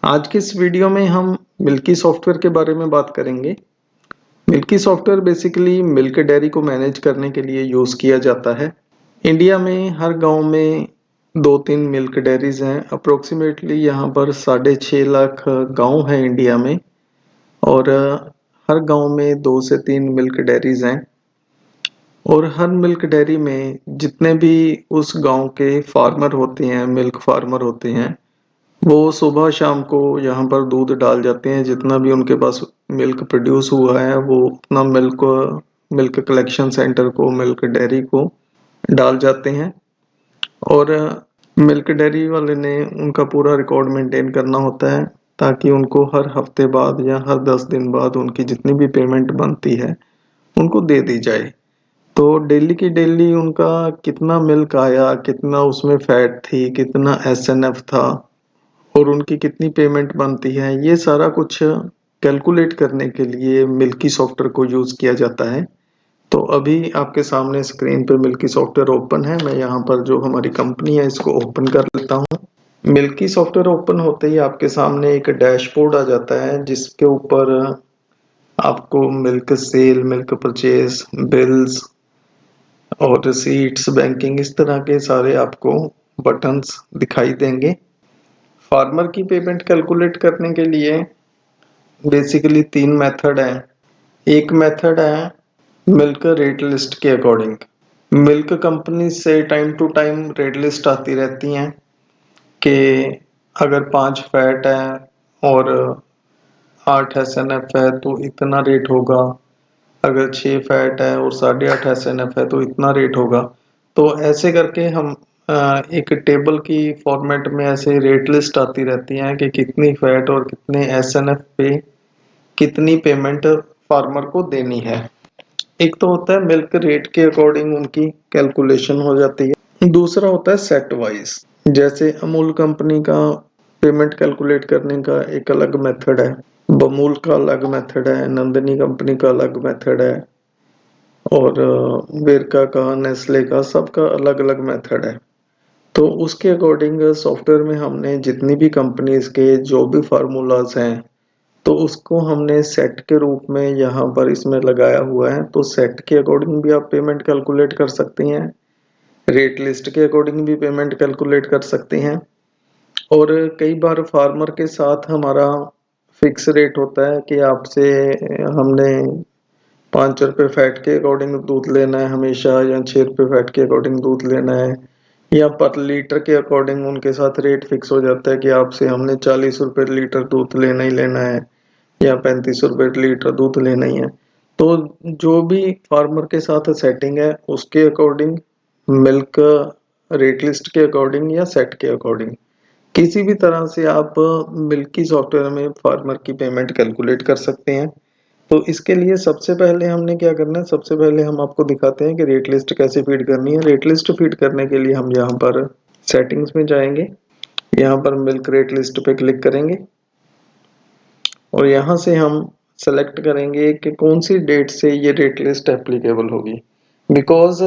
आज के इस वीडियो में हम मिल्की सॉफ्टवेयर के बारे में बात करेंगे। Milky software basically milk dairy को मैनेज करने के लिए यूज़ किया जाता है। इंडिया में हर गांव में 2-3 मिल्क डेयरीज हैं। अप्रोक्सीमेटली यहाँ पर 6.5 लाख गांव हैं इंडिया में और हर गांव में 2 से 3 मिल्क डेयरीज हैं और हर मिल्क डेयरी में जितने भी उस गांव के फार्मर होते हैं, मिल्क फार्मर होते हैं, वो सुबह शाम को यहाँ पर दूध डाल जाते हैं। जितना भी उनके पास मिल्क प्रोड्यूस हुआ है वो अपना मिल्क कलेक्शन सेंटर को, मिल्क डेयरी को डाल जाते हैं और मिल्क डेयरी वाले ने उनका पूरा रिकॉर्ड मेंटेन करना होता है ताकि उनको हर हफ्ते बाद या हर 10 दिन बाद उनकी जितनी भी पेमेंट बनती है उनको दे दी जाए। तो डेली की डेली उनका कितना मिल्क आया, कितना उसमें फैट थी, कितना एसएनएफ था और उनकी कितनी पेमेंट बनती है, ये सारा कुछ कैलकुलेट करने के लिए मिल्की सॉफ्टवेयर को यूज़ किया जाता है। तो अभी आपके सामने स्क्रीन पे मिल्की सॉफ्टवेयर ओपन है। मैं यहाँ पर जो हमारी कंपनी है इसको ओपन कर लेता हूँ। मिल्की सॉफ्टवेयर ओपन होते ही आपके सामने एक डैशबोर्ड आ जाता है जिसके ऊपर आपको milk sale, milk purchase, bills और रिसीट्स, बैंकिंग, इस तरह के सारे आपको बटन्स दिखाई देंगे। फार्मर की पेमेंट कैलकुलेट करने के लिए बेसिकली 3 मेथड हैं। एक मेथड है मिल्क रेट लिस्ट के अकॉर्डिंग। मिल्क कंपनी से time to time rate list आती रहती हैं कि अगर 5 फैट है और 8 एसएनएफ है तो इतना रेट होगा, अगर 6 फैट है और 8.5 एसएनएफ है तो इतना रेट होगा। तो ऐसे करके हम एक टेबल की फॉर्मेट में ऐसे रेट लिस्ट आती रहती है कि कितनी फैट और कितने एसएनएफ पे कितनी पेमेंट फार्मर को देनी है। एक तो होता है मिल्क रेट के अकॉर्डिंग उनकी कैलकुलेशन हो जाती है। दूसरा होता है सेट वाइज। जैसे अमूल कंपनी का पेमेंट कैलकुलेट करने का एक अलग मेथड है, बमूल का अलग मेथड है, नंदिनी कंपनी का अलग मेथड है और वेरका का, नेस्ले का, सबका अलग अलग मेथड है। तो उसके अकॉर्डिंग सॉफ्टवेयर में हमने जितनी भी कंपनीज के जो भी फार्मूलाज हैं तो उसको हमने सेट के रूप में यहाँ पर इसमें लगाया हुआ है। तो सेट के अकॉर्डिंग भी आप पेमेंट कैलकुलेट कर सकती हैं, रेट लिस्ट के अकॉर्डिंग भी पेमेंट कैलकुलेट कर सकते हैं और कई बार फार्मर के साथ हमारा फिक्स रेट होता है कि आपसे हमने 5 रुपये फैट के अकॉर्डिंग दूध लेना है हमेशा, या 6 रुपये फैट के अकॉर्डिंग दूध लेना है, या पर लीटर के अकॉर्डिंग उनके साथ रेट फिक्स हो जाता है कि आपसे हमने 40 रुपये लीटर दूध लेना ही लेना है या 35 रुपये लीटर दूध लेना ही है। तो जो भी फार्मर के साथ सेटिंग है उसके अकॉर्डिंग, मिल्क रेट लिस्ट के अकॉर्डिंग या सेट के अकॉर्डिंग, किसी भी तरह से आप मिल्की सॉफ्टवेयर में फार्मर की पेमेंट कैलकुलेट कर सकते हैं। तो इसके लिए सबसे पहले हमने क्या करना है, सबसे पहले हम आपको दिखाते हैं कि रेट लिस्ट कैसे फीड करनी है। रेट लिस्ट फीड करने के लिए हम यहाँ पर सेटिंग्स में जाएंगे, यहाँ पर मिल्क रेट लिस्ट पे क्लिक करेंगे और यहाँ से हम सेलेक्ट करेंगे कि कौन सी डेट से ये रेट लिस्ट एप्लीकेबल होगी। Because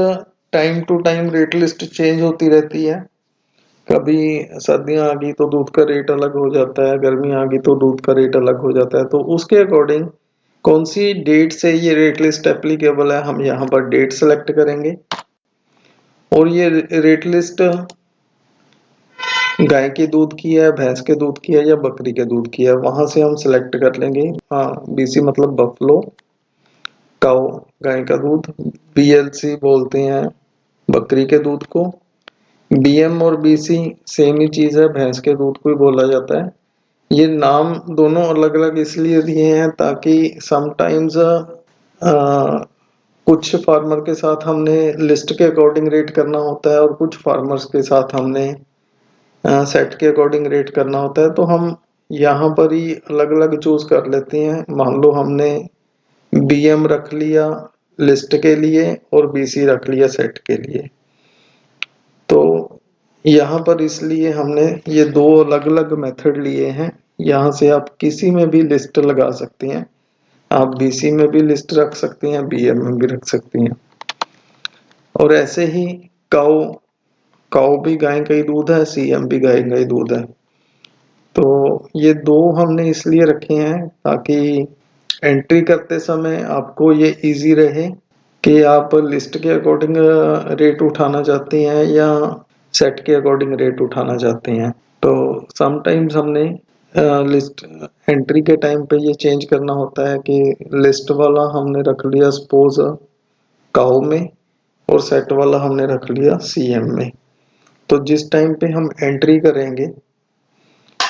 time to time rate list change होती रहती है। कभी सर्दियाँ आ गई तो दूध का रेट अलग हो जाता है, गर्मी आ गई तो दूध का रेट अलग हो जाता है। तो उसके अकॉर्डिंग कौन सी डेट से ये रेट लिस्ट एप्लीकेबल है, हम यहाँ पर डेट सेलेक्ट करेंगे और ये रेट लिस्ट गाय के दूध की है, भैंस के दूध की है या बकरी के दूध की है, वहां से हम सिलेक्ट कर लेंगे। हाँ, बीसी मतलब बफलो काऊ, गाय का दूध। बीएलसी बोलते हैं बकरी के दूध को। बीएम और बीसी सेम ही चीज है, भैंस के दूध को ही बोला जाता है। ये नाम दोनों अलग अलग इसलिए दिए हैं ताकि समटाइम्स कुछ फार्मर के साथ हमने लिस्ट के अकॉर्डिंग रेट करना होता है और कुछ फार्मर्स के साथ हमने सेट के अकॉर्डिंग रेट करना होता है। तो हम यहाँ पर ही अलग अलग चूज कर लेते हैं। मान लो हमने बीएम रख लिया लिस्ट के लिए और बीसी रख लिया सेट के लिए, तो यहाँ पर इसलिए हमने ये 2 अलग अलग मेथड लिए हैं। यहाँ से आप किसी में भी लिस्ट लगा सकती हैं, आप बीसी में भी लिस्ट रख सकती हैं, बीएम में भी रख सकती हैं। और ऐसे ही काऊ काऊ भी गाय का ही दूध है, सीएम भी गाय का ही दूध है। तो ये दो हमने इसलिए रखे हैं ताकि एंट्री करते समय आपको ये इजी रहे कि आप लिस्ट के अकॉर्डिंग रेट उठाना चाहते हैं या सेट के अकॉर्डिंग रेट उठाना चाहते हैं। तो समटाइम्स हमने लिस्ट एंट्री के टाइम पे ये चेंज करना होता है कि लिस्ट वाला हमने रख लिया सपोज काउ में और सेट वाला हमने रख लिया सीएम में। तो जिस टाइम पे हम एंट्री करेंगे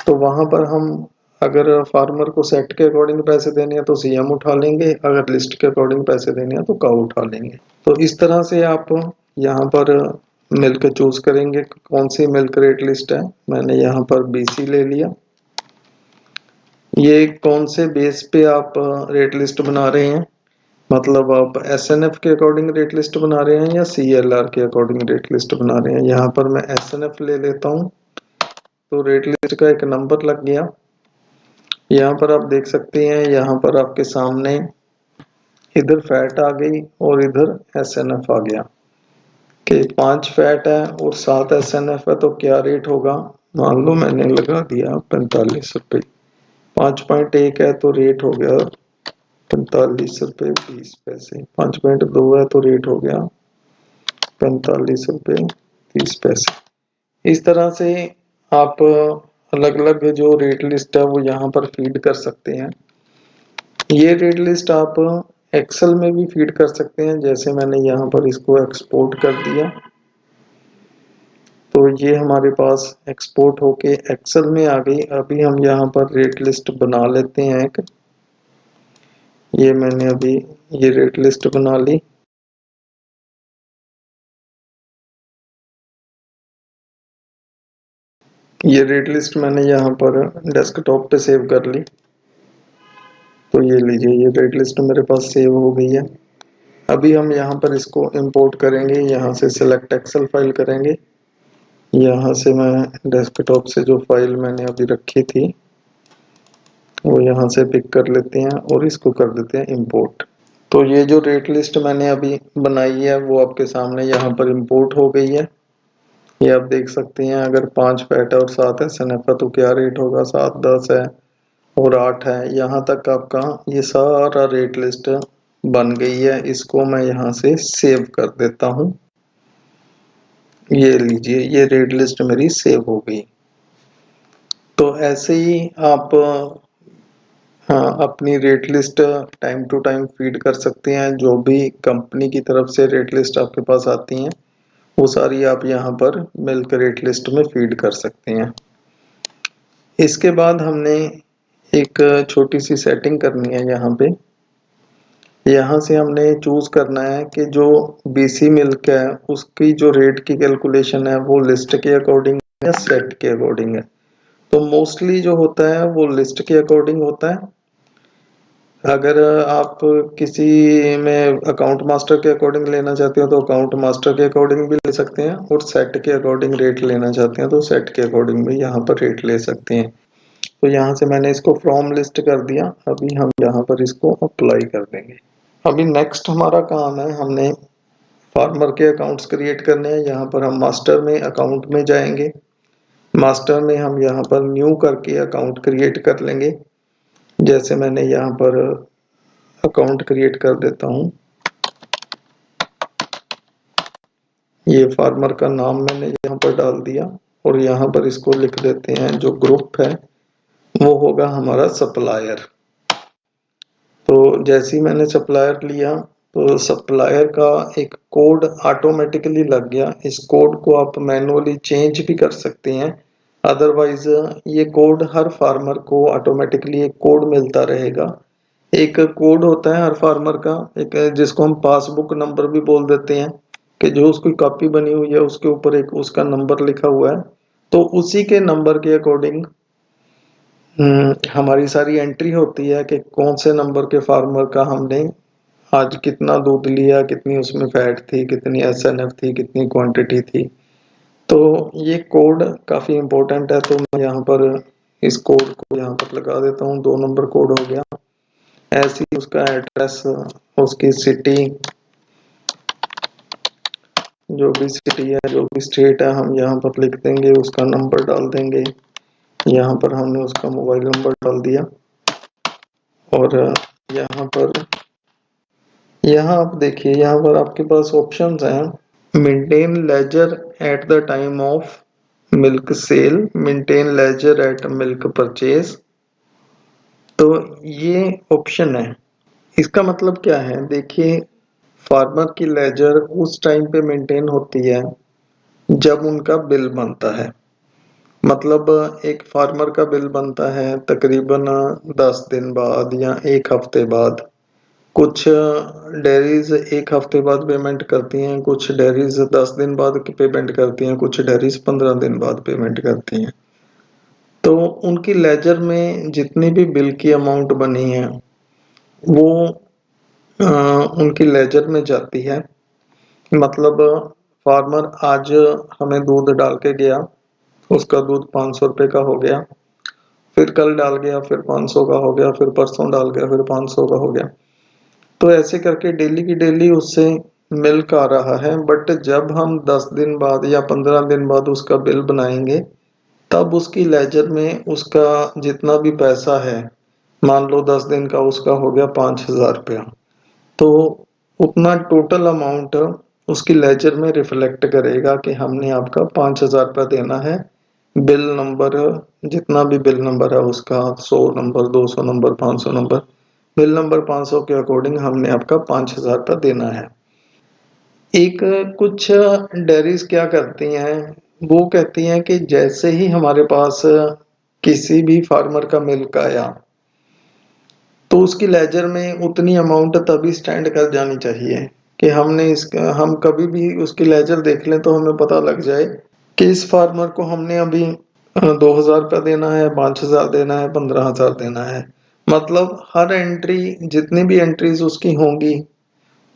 तो वहां पर हम अगर फार्मर को सेट के अकॉर्डिंग पैसे देने हैं तो सीएम उठा लेंगे, अगर लिस्ट के अकॉर्डिंग पैसे देने हैं तो काउ उठा लेंगे। तो इस तरह से आप यहाँ पर मिल्क चूज करेंगे कौन सी मिल्क रेट लिस्ट है। मैंने यहाँ पर बीसी ले लिया। ये कौन से बेस पे आप रेट लिस्ट बना रहे हैं, मतलब आप एसएनएफ के अकॉर्डिंग रेट लिस्ट बना रहे हैं या सीएलआर के अकॉर्डिंग रेट लिस्ट बना रहे हैं। यहाँ पर मैं एसएनएफ ले लेता हूँ। तो रेट लिस्ट का एक नंबर लग गया। यहाँ पर आप देख सकते हैं, यहाँ पर आपके सामने इधर फैट आ गई और इधर एसएनएफ आ गया कि 5 फैट है और 7 एसएनएफ है तो क्या रेट होगा। मान लो मैंने लगा दिया 45 रुपये। 5.1 है तो रेट हो गया 45 रुपये 20 पैसे। 5.2 है तो रेट हो गया 45 रुपये 30 पैसे। इस तरह से आप अलग अलग जो रेट लिस्ट है वो यहाँ पर फीड कर सकते हैं। ये रेट लिस्ट आप एक्सेल में भी फीड कर सकते हैं, जैसे मैंने यहाँ पर इसको एक्सपोर्ट कर दिया तो ये हमारे पास एक्सपोर्ट होके एक्सेल में आ गई। अभी हम यहाँ पर रेट लिस्ट बना लेते हैं एक। ये मैंने अभी ये रेट लिस्ट बना ली। ये रेट लिस्ट मैंने यहाँ पर डेस्कटॉप पे सेव कर ली। तो ये लीजिए, ये रेट लिस्ट मेरे पास सेव हो गई है। अभी हम यहाँ पर इसको इंपोर्ट करेंगे। यहाँ से सिलेक्ट एक्सेल फाइल करेंगे। यहाँ से मैं डेस्कटॉप से जो फाइल मैंने अभी रखी थी वो यहाँ से पिक कर लेते हैं और इसको कर देते हैं इंपोर्ट। तो ये जो रेट लिस्ट मैंने अभी बनाई है वो आपके सामने यहाँ पर इंपोर्ट हो गई है। ये आप देख सकते हैं, अगर 5 फैट है और 7 एसएनएफ है तो क्या रेट होगा। 7, 10 है और 8 है। यहाँ तक आपका ये सारा रेट लिस्ट बन गई है। इसको मैं यहाँ से सेव कर देता हूँ। ये लीजिए, ये रेट लिस्ट मेरी सेव हो गई। तो ऐसे ही आप अपनी rate list time to time feed कर सकते हैं। जो भी कंपनी की तरफ से रेट लिस्ट आपके पास आती हैं वो सारी आप यहाँ पर मिल्क रेट लिस्ट में फीड कर सकते हैं। इसके बाद हमने एक छोटी सी सेटिंग करनी है। यहाँ पे यहाँ से हमने चूज करना है कि जो बीसी मिल्क है उसकी जो रेट की कैलकुलेशन है वो लिस्ट के अकॉर्डिंग या सेट के अकॉर्डिंग है। तो मोस्टली जो होता है वो लिस्ट के अकॉर्डिंग होता है। अगर आप किसी में अकाउंट मास्टर के अकॉर्डिंग लेना चाहते हो तो अकाउंट मास्टर के अकॉर्डिंग भी ले सकते हैं, और सेट के अकॉर्डिंग रेट लेना चाहते हैं तो सेट के अकॉर्डिंग भी यहाँ पर रेट ले सकते हैं। तो यहाँ से मैंने इसको फ्रॉम लिस्ट कर दिया। अभी हम यहाँ पर इसको अप्लाई कर देंगे। अभी नेक्स्ट हमारा काम है, हमने फार्मर के अकाउंट्स क्रिएट करने हैं। यहाँ पर हम मास्टर में अकाउंट में जाएंगे। मास्टर में हम यहाँ पर न्यू करके अकाउंट क्रिएट कर लेंगे। जैसे मैंने यहाँ पर अकाउंट क्रिएट कर देता हूँ। ये फार्मर का नाम मैंने यहाँ पर डाल दिया और यहाँ पर इसको लिख देते हैं जो ग्रुप है वो होगा हमारा सप्लायर। तो जैसे ही मैंने सप्लायर लिया तो सप्लायर का एक कोड ऑटोमेटिकली लग गया। इस कोड को आप मैनुअली चेंज भी कर सकते हैं, अदरवाइज ये कोड हर फार्मर को ऑटोमेटिकली एक कोड मिलता रहेगा। एक कोड होता है हर फार्मर का, एक जिसको हम पासबुक नंबर भी बोल देते हैं, कि जो उसकी कॉपी बनी हुई है उसके ऊपर एक उसका नंबर लिखा हुआ है। तो उसी के नंबर के अकॉर्डिंग हमारी सारी एंट्री होती है कि कौन से नंबर के फार्मर का हमने आज कितना दूध लिया, कितनी उसमें फैट थी, कितनी एसएनएफ थी, कितनी क्वांटिटी थी। तो ये कोड काफी इम्पोर्टेंट है। तो मैं यहाँ पर इस कोड को यहाँ पर लगा देता हूँ। 2 नंबर कोड हो गया। ऐसे ही उसका एड्रेस, उसकी सिटी, जो भी सिटी है जो भी स्टेट है हम यहाँ पर लिख देंगे, उसका नंबर डाल देंगे। यहाँ पर हमने उसका मोबाइल नंबर डाल दिया और यहाँ आप देखिए, यहाँ पर आपके पास ऑप्शंस हैं। Maintain ledger at the time of milk sale, maintain ledger at milk purchase. तो ये ऑप्शन है। इसका मतलब क्या है, देखिए फार्मर की लेजर उस टाइम पे मेंटेन होती है जब उनका बिल बनता है। मतलब एक फार्मर का बिल बनता है तकरीबन 10 दिन बाद या एक हफ्ते बाद। कुछ डेयरीज एक हफ्ते बाद पेमेंट करती हैं, कुछ डेयरीज 10 दिन बाद पेमेंट करती हैं, कुछ डेयरीज 15 दिन बाद पेमेंट करती हैं। तो उनकी लेजर में जितनी भी बिल की अमाउंट बनी है वो उनकी लेजर में जाती है। मतलब फार्मर आज हमें दूध डाल के गया, उसका दूध 500 रुपये का हो गया, फिर कल डाल गया, फिर 500 का हो गया, फिर परसों डाल गया, फिर 500 का हो गया। तो ऐसे करके डेली की डेली उससे मिल्क आ रहा है। बट जब हम 10 दिन बाद या 15 दिन बाद उसका बिल बनाएंगे तब उसकी लेजर में उसका जितना भी पैसा है, मान लो 10 दिन का उसका हो गया 5,000 रुपया, तो उतना टोटल अमाउंट उसकी लेजर में रिफ्लेक्ट करेगा कि हमने आपका 5,000 रुपया देना है। बिल नंबर, जितना भी बिल नंबर है उसका 100 number, 200 number, 500 number, bill number 500 के अकॉर्डिंग हमने आपका 5,000 रुपया देना है। एक कुछ डेयरीज क्या करती हैं, वो कहती हैं कि जैसे ही हमारे पास किसी भी फार्मर का मिल्क आया तो उसकी लेजर में उतनी अमाउंट तभी स्टैंड कर जानी चाहिए कि हम कभी भी उसकी लेजर देख लें तो हमें पता लग जाए कि इस फार्मर को हमने अभी 2,000 रुपया देना है, 5,000 देना है, 15,000 देना है। मतलब हर एंट्री, जितनी भी एंट्रीज उसकी होंगी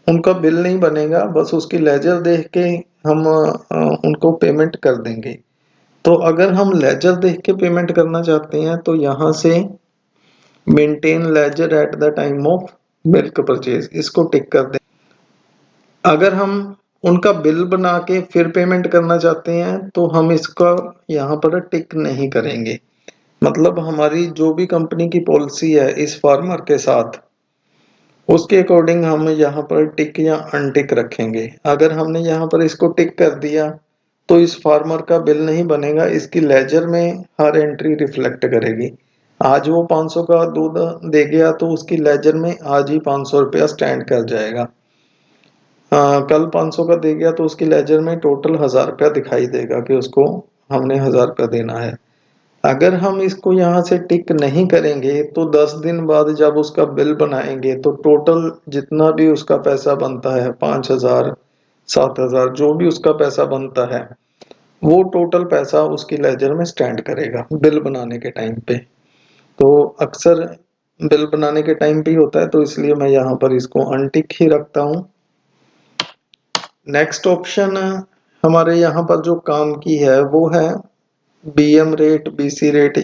उनका बिल नहीं बनेगा, बस उसकी लेजर देख के हम उनको पेमेंट कर देंगे। तो अगर हम लेजर देख के पेमेंट करना चाहते हैं तो यहाँ से maintain ledger at the time of milk purchase, इसको टिक कर दें। अगर हम उनका बिल बना के फिर पेमेंट करना चाहते हैं तो हम इसका यहाँ पर टिक नहीं करेंगे। मतलब हमारी जो भी कंपनी की पॉलिसी है इस फार्मर के साथ, उसके अकॉर्डिंग हम यहाँ पर टिक या अनटिक रखेंगे। अगर हमने यहाँ पर इसको टिक कर दिया तो इस फार्मर का बिल नहीं बनेगा, इसकी लेजर में हर एंट्री रिफ्लेक्ट करेगी। आज वो 500 का दूध दे गया तो उसकी लेजर में आज ही 500 रुपया स्टैंड कर जाएगा। कल 500 का दे गया तो उसकी लेजर में टोटल 1,000 रुपया दिखाई देगा कि उसको हमने 1,000 रुपया देना है। अगर हम इसको यहाँ से टिक नहीं करेंगे तो 10 दिन बाद जब उसका बिल बनाएंगे तो टोटल जितना भी उसका पैसा बनता है, 5,000, 7,000, जो भी उसका पैसा बनता है वो टोटल पैसा उसकी लेजर में स्टैंड करेगा बिल बनाने के टाइम पे। तो अक्सर बिल बनाने के टाइम पे ही होता है, तो इसलिए मैं यहाँ पर इसको अनटिक ही रखता हूँ। नेक्स्ट ऑप्शन हमारे यहाँ पर जो काम की है वो है बीएम रेट, बीसी रेट।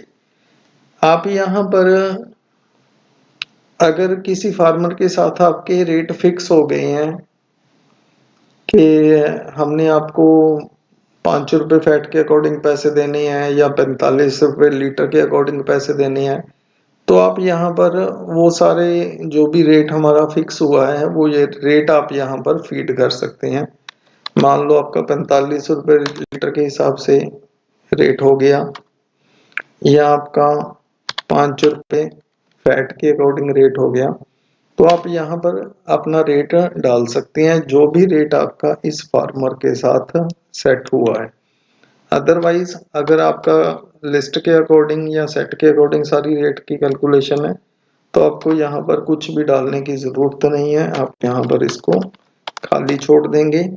आप यहाँ पर अगर किसी फार्मर के साथ आपके रेट फिक्स हो गए हैं कि हमने आपको 5 रुपए फैट के अकॉर्डिंग पैसे देने हैं या 45 रुपए लीटर के अकॉर्डिंग पैसे देने हैं, तो आप यहाँ पर वो सारे जो भी रेट हमारा फिक्स हुआ है वो ये रेट आप यहाँ पर फीड कर सकते हैं। मान लो आपका 45 रुपए लीटर के हिसाब से रेट हो गया, या आपका 5 रुपए फैट के अकॉर्डिंग रेट हो गया, तो आप यहाँ पर अपना रेट डाल सकते हैं जो भी रेट आपका इस फार्मर के साथ सेट हुआ है। अदरवाइज अगर आपका लिस्ट के अकॉर्डिंग या सेट के अकॉर्डिंग सारी रेट की कैलकुलेशन है तो आपको यहाँ पर कुछ भी डालने की जरूरत नहीं है, आप यहाँ पर इसको खाली छोड़ देंगे।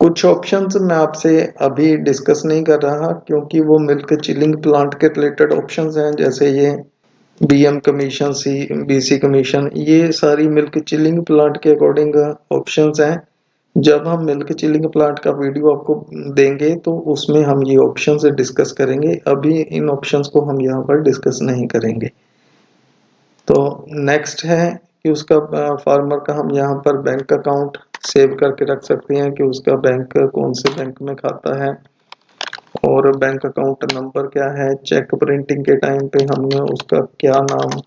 कुछ ऑप्शंस मैं आपसे अभी डिस्कस नहीं कर रहा क्योंकि वो मिल्क चिलिंग प्लांट के रिलेटेड ऑप्शंस हैं, जैसे ये बीएम कमीशन, बीसी कमीशन, ये सारी मिल्क चिलिंग प्लांट के अकॉर्डिंग ऑप्शंस हैं। जब हम मिल्क चिलिंग प्लांट का वीडियो आपको देंगे तो उसमें हम ये ऑप्शंस डिस्कस करेंगे, अभी इन ऑप्शंस को हम यहाँ पर डिस्कस नहीं करेंगे। तो नेक्स्ट है कि उसका फार्मर का हम यहाँ पर बैंक अकाउंट सेव करके रख सकते हैं कि उसका बैंक कौन से बैंक में खाता है, और बैंक अकाउंट नंबर क्या है, चेक प्रिंटिंग के टाइम पे हमने उसका क्या नाम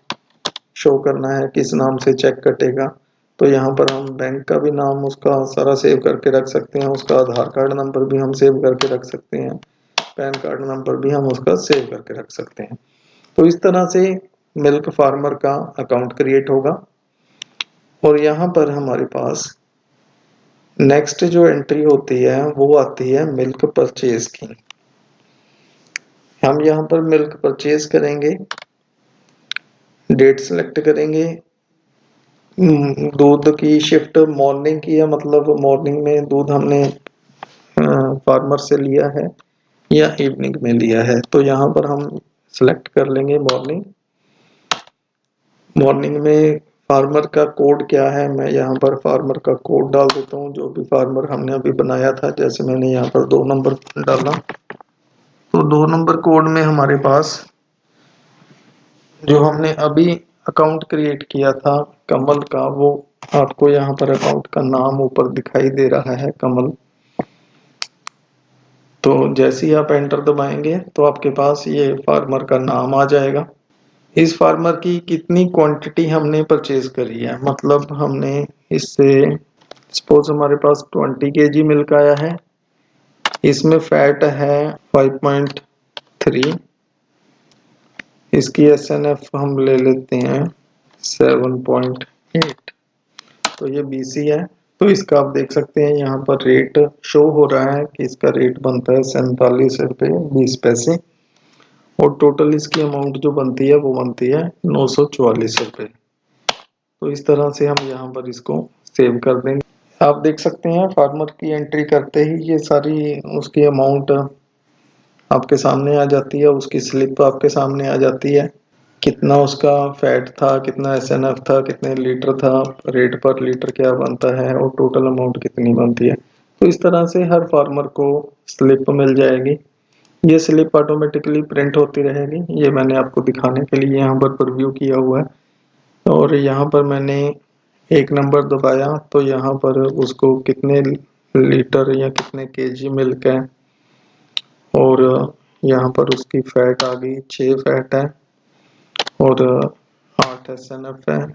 शो करना है, किस नाम से चेक कटेगा। तो यहाँ पर हम बैंक का भी नाम उसका सारा सेव करके रख सकते हैं, उसका आधार कार्ड नंबर भी हम सेव करके रख सकते हैं, पैन कार्ड नंबर भी हम उसका सेव करके रख सकते हैं। तो इस तरह से मिल्क फार्मर का अकाउंट क्रिएट होगा। और यहाँ पर हमारे पास नेक्स्ट जो एंट्री होती है वो आती है मिल्क परचेज की। हम यहाँ पर मिल्क परचेज करेंगे, डेट सेलेक्ट करेंगे, दूध की शिफ्ट मॉर्निंग की है, मतलब मॉर्निंग में दूध हमने फार्मर से लिया है या इवनिंग में लिया है। तो यहाँ पर हम सिलेक्ट कर लेंगे मॉर्निंग। मॉर्निंग में फार्मर का कोड क्या है, मैं यहाँ पर फार्मर का कोड डाल देता हूँ, जो भी फार्मर हमने अभी बनाया था। जैसे मैंने यहाँ पर 2 नंबर डाला, तो 2 नंबर कोड में हमारे पास जो हमने अभी अकाउंट क्रिएट किया था कमल का, वो आपको यहाँ पर अकाउंट का नाम ऊपर दिखाई दे रहा है, कमल। तो जैसे ही आप एंटर दबाएंगे तो आपके पास ये फार्मर का नाम आ जाएगा। इस फार्मर की कितनी क्वांटिटी हमने परचेज करी है, मतलब हमने इससे सपोज हमारे पास 20 kg मिल्क आया है, इसमें फैट है 5.3, इसकी SNF हम ले लेते हैं 7.8, तो ये BC है। तो इसका आप देख सकते हैं यहाँ पर रेट शो हो रहा है कि इसका रेट बनता है 47.20 रुपये, और टोटल इसकी अमाउंट जो बनती है वो बनती है 944 रुपये। तो इस तरह से हम यहाँ पर इसको सेव कर देंगे। आप देख सकते हैं फार्मर की एंट्री करते ही ये सारी उसकी अमाउंट आपके सामने आ जाती है, उसकी स्लिप आपके सामने आ जाती है, कितना उसका फैट था, कितना SNF था, कितने लीटर था, रेट पर लीटर क्या बनता है, और टोटल अमाउंट कितनी बनती है। तो इस तरह से हर फार्मर को स्लिप मिल जाएगी। ये स्लिप ऑटोमेटिकली प्रिंट होती रहेगी। ये मैंने आपको दिखाने के लिए यहाँ पर प्रीव्यू किया हुआ है। और यहाँ पर मैंने 1 नंबर दबाया तो यहाँ पर उसको कितने लीटर या कितने kg मिल्क है, और यहाँ पर उसकी फैट आ गई, 6 फैट है, और 8 SNF है,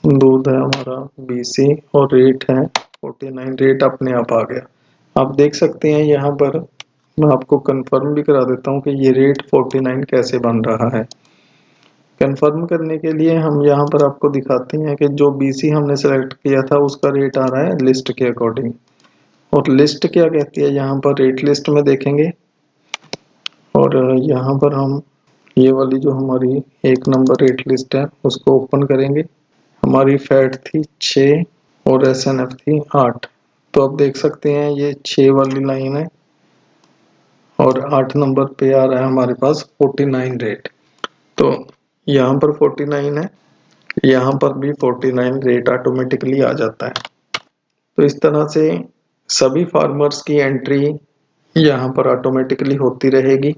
दूध है हमारा BC, और रेट है 49, रेट अपने आप आ गया। आप देख सकते हैं यहाँ पर, मैं आपको कंफर्म भी करा देता हूँ कि ये रेट 49 कैसे बन रहा है। कंफर्म करने के लिए हम यहाँ पर आपको दिखाते हैं कि जो BC हमने सेलेक्ट किया था उसका रेट आ रहा है लिस्ट के अकॉर्डिंग। और लिस्ट क्या कहती है, यहाँ पर रेट लिस्ट में देखेंगे, और यहाँ पर हम ये वाली जो हमारी 1 नंबर रेट लिस्ट है उसको ओपन करेंगे। हमारी फैट थी 6 और SNF थी 8। तो आप देख सकते हैं ये 6 वाली लाइन है और 8 नंबर पे आ रहा है हमारे पास 49 रेट। तो यहाँ पर 49 है, यहाँ पर भी 49 रेट ऑटोमेटिकली आ जाता है। तो इस तरह से सभी फार्मर्स की एंट्री यहाँ पर ऑटोमेटिकली होती रहेगी।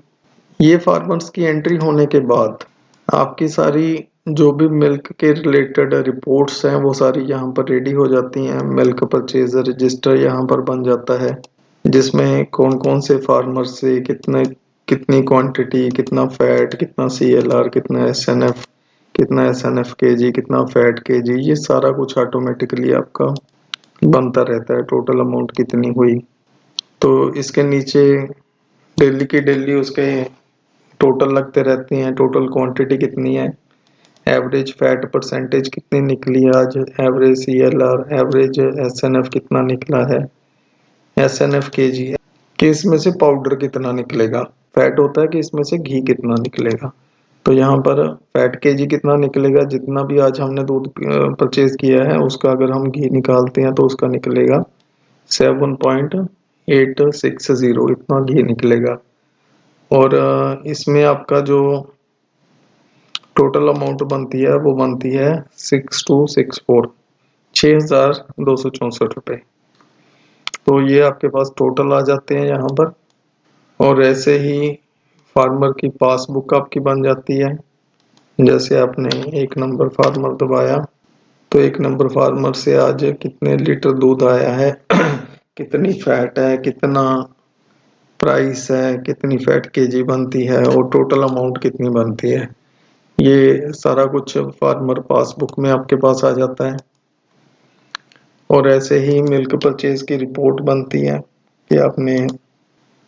ये फार्मर्स की एंट्री होने के बाद आपकी सारी जो भी मिल्क के रिलेटेड रिपोर्ट्स हैं वो सारी यहाँ पर रेडी हो जाती हैं। मिल्क परचेज रजिस्टर यहाँ पर बन जाता है, जिसमें कौन कौन से फार्मर से कितनी क्वांटिटी, कितना फैट, कितना CLR, कितना SNF, कितना SNF kg, कितना फैट kg, ये सारा कुछ ऑटोमेटिकली आपका बनता रहता है। टोटल अमाउंट कितनी हुई, तो इसके नीचे डेली की डेली उसके टोटल लगते रहते हैं। टोटल क्वांटिटी कितनी है, एवरेज फैट परसेंटेज कितनी निकली आज, एवरेज CLR, एवरेज SNF कितना निकला है, SNF kg है कि इसमें से पाउडर कितना निकलेगा, फैट होता है कि इसमें से घी कितना निकलेगा। तो यहाँ पर फैट kg कितना निकलेगा, जितना भी आज हमने दूध परचेज किया है उसका अगर हम घी निकालते हैं तो उसका निकलेगा 7.860, इतना घी निकलेगा। और इसमें आपका जो टोटल अमाउंट बनती है वो बनती है 6264, 6264 रुपये। तो ये आपके पास टोटल आ जाते हैं यहाँ पर। और ऐसे ही फार्मर की पासबुक आपकी बन जाती है। जैसे आपने 1 नंबर फार्मर दबाया तो 1 नंबर फार्मर से आज कितने लीटर दूध आया है कितनी फैट है, कितना प्राइस है, कितनी फैट केजी बनती है और टोटल अमाउंट कितनी बनती है, ये सारा कुछ फार्मर पासबुक में आपके पास आ जाता है। और ऐसे ही मिल्क परचेज की रिपोर्ट बनती है कि आपने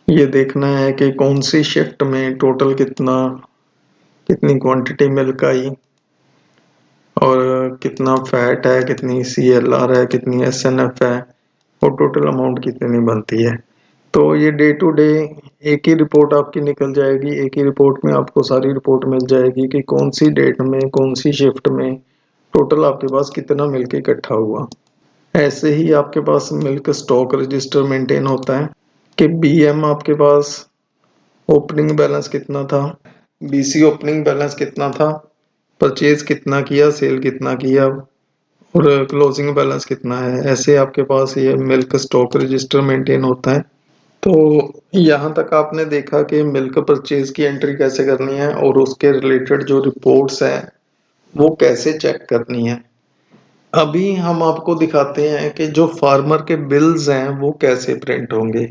ये देखना है कि कौन सी शिफ्ट में टोटल कितनी क्वांटिटी मिल्क आई और कितना फैट है, कितनी CLR है, कितनी SNF है और टोटल अमाउंट कितनी बनती है। तो ये डे टू डे एक ही रिपोर्ट आपकी निकल जाएगी, एक ही रिपोर्ट में आपको सारी रिपोर्ट मिल जाएगी कि कौन सी डेट में कौन सी शिफ्ट में टोटल आपके पास कितना मिल्क इकट्ठा हुआ। ऐसे ही आपके पास मिल्क स्टॉक रजिस्टर मेंटेन होता है कि BM आपके पास ओपनिंग बैलेंस कितना था, BC ओपनिंग बैलेंस कितना था, परचेज कितना किया, सेल कितना किया और क्लोजिंग बैलेंस कितना है। ऐसे आपके पास ये मिल्क स्टॉक रजिस्टर मेंटेन होता है। तो यहाँ तक आपने देखा कि मिल्क परचेज की एंट्री कैसे करनी है और उसके रिलेटेड जो रिपोर्ट्स हैं वो कैसे चेक करनी है। अभी हम आपको दिखाते हैं कि जो फार्मर के बिल्स हैं वो कैसे प्रिंट होंगे।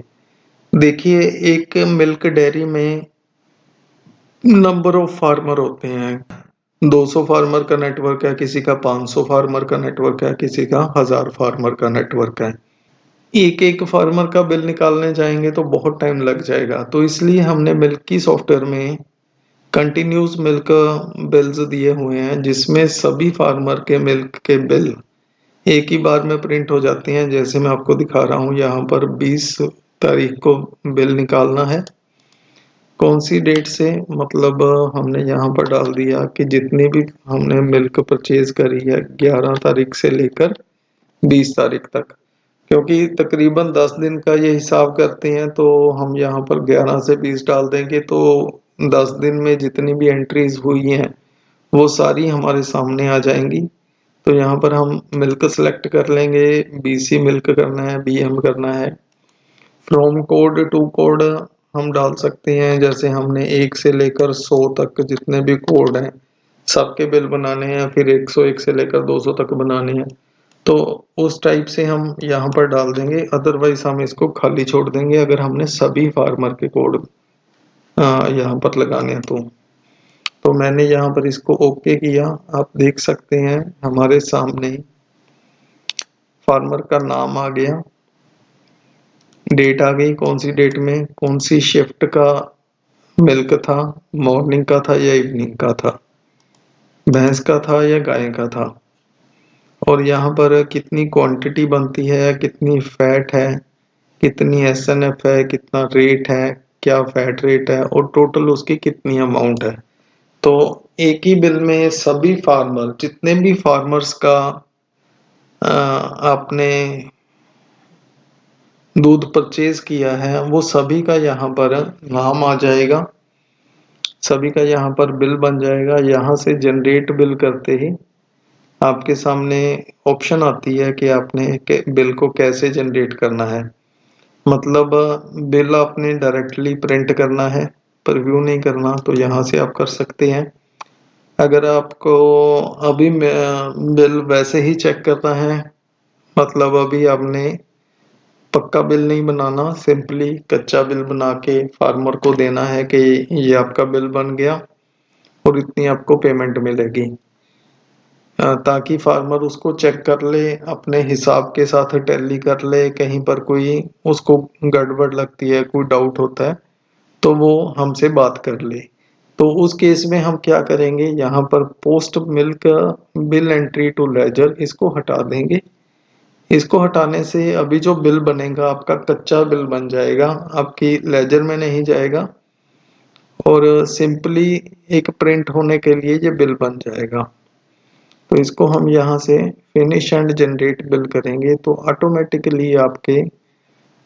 देखिए, एक मिल्क डेयरी में नंबर ऑफ फार्मर होते हैं, 200 फार्मर का नेटवर्क है, किसी का 500 फार्मर का नेटवर्क है, किसी का 1000 फार्मर का नेटवर्क है। एक एक फार्मर का बिल निकालने जाएंगे तो बहुत टाइम लग जाएगा। तो इसलिए हमने मिल्की सॉफ्टवेयर में कंटिन्यूस मिल्क बिल्स दिए हुए हैं जिसमें सभी फार्मर के मिल्क के बिल एक ही बार में प्रिंट हो जाते हैं। जैसे मैं आपको दिखा रहा हूँ, यहाँ पर 20 तारीख को बिल निकालना है। कौन सी डेट से, मतलब हमने यहाँ पर डाल दिया कि जितनी भी हमने मिल्क परचेज करी है 11 तारीख से लेकर 20 तारीख तक, क्योंकि तकरीबन 10 दिन का ये हिसाब करते हैं तो हम यहाँ पर 11 से 20 डाल देंगे तो 10 दिन में जितनी भी एंट्रीज हुई हैं वो सारी हमारे सामने आ जाएंगी। तो यहाँ पर हम मिल्क सेलेक्ट कर लेंगे, BC मिल्क करना है, BM करना है। फ्रॉम कोड टू कोड हम डाल सकते हैं, जैसे हमने 1 से लेकर 100 तक जितने भी कोड हैं सबके बिल बनाने हैं, फिर 101 से लेकर 200 तक बनाने हैं। तो उस टाइप से हम यहाँ पर डाल देंगे, अदरवाइज हम इसको खाली छोड़ देंगे अगर हमने सभी फार्मर के कोड यहाँ पर लगाने हैं। तो मैंने यहाँ पर इसको ओके किया। आप देख सकते हैं हमारे सामने फार्मर का नाम आ गया, डेट आ गई, कौन सी डेट में कौन सी शिफ्ट का मिल्क था, मॉर्निंग का था या इवनिंग का था, भैंस का था या गाय का था, और यहाँ पर कितनी क्वांटिटी बनती है, कितनी फैट है, कितनी SNF है, कितना रेट है, क्या फैट रेट है और टोटल उसकी कितनी अमाउंट है। तो एक ही बिल में सभी फार्मर, जितने भी फार्मर्स का आपने दूध परचेज किया है वो सभी का यहाँ पर नाम आ जाएगा, सभी का यहाँ पर बिल बन जाएगा। यहाँ से जनरेट बिल करते ही आपके सामने ऑप्शन आती है कि आपने बिल को कैसे जनरेट करना है। मतलब बिल आपने डायरेक्टली प्रिंट करना है, प्रीव्यू नहीं करना, तो यहाँ से आप कर सकते हैं। अगर आपको अभी बिल वैसे ही चेक करना है, मतलब अभी आपने पक्का बिल नहीं बनाना, सिंपली कच्चा बिल बना के फार्मर को देना है कि ये आपका बिल बन गया और इतनी आपको पेमेंट मिलेगी, ताकि फार्मर उसको चेक कर ले, अपने हिसाब के साथ टैली कर ले, कहीं पर कोई उसको गड़बड़ लगती है, कोई डाउट होता है तो वो हमसे बात कर ले। तो उस केस में हम क्या करेंगे, यहाँ पर post milk bill entry to ledger इसको हटा देंगे। इसको हटाने से अभी जो बिल बनेगा आपका कच्चा बिल बन जाएगा, आपकी लेजर में नहीं जाएगा और सिंपली एक प्रिंट होने के लिए ये बिल बन जाएगा। तो इसको हम यहाँ से फिनिश एंड जनरेट बिल करेंगे तो ऑटोमेटिकली आपके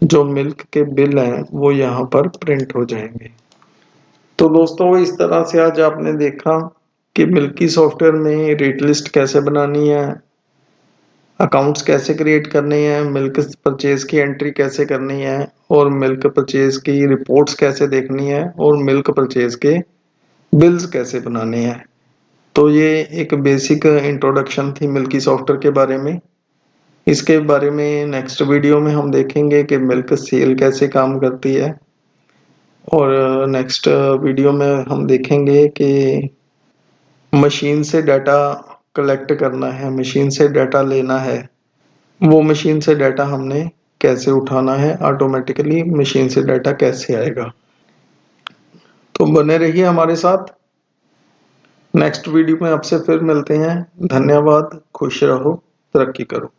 जो मिल्क के बिल हैं वो यहाँ पर प्रिंट हो जाएंगे। तो दोस्तों, इस तरह से आज आपने देखा कि मिल्की सॉफ्टवेयर में रेट लिस्ट कैसे बनानी है, अकाउंट्स कैसे क्रिएट करने हैं, मिल्क परचेज की एंट्री कैसे करनी है और मिल्क परचेज की रिपोर्ट्स कैसे देखनी है और मिल्क परचेज के बिल्स कैसे बनाने हैं। तो ये एक बेसिक इंट्रोडक्शन थी मिल्की सॉफ्टवेयर के बारे में। इसके बारे में नेक्स्ट वीडियो में हम देखेंगे कि मिल्क सेल कैसे काम करती है और नेक्स्ट वीडियो में हम देखेंगे कि मशीन से डाटा कलेक्ट करना है, मशीन से डाटा लेना है, वो मशीन से डाटा हमने कैसे उठाना है, ऑटोमेटिकली मशीन से डाटा कैसे आएगा। तो बने रहिए हमारे साथ। नेक्स्ट वीडियो में आपसे फिर मिलते हैं। धन्यवाद। खुश रहो, तरक्की करो।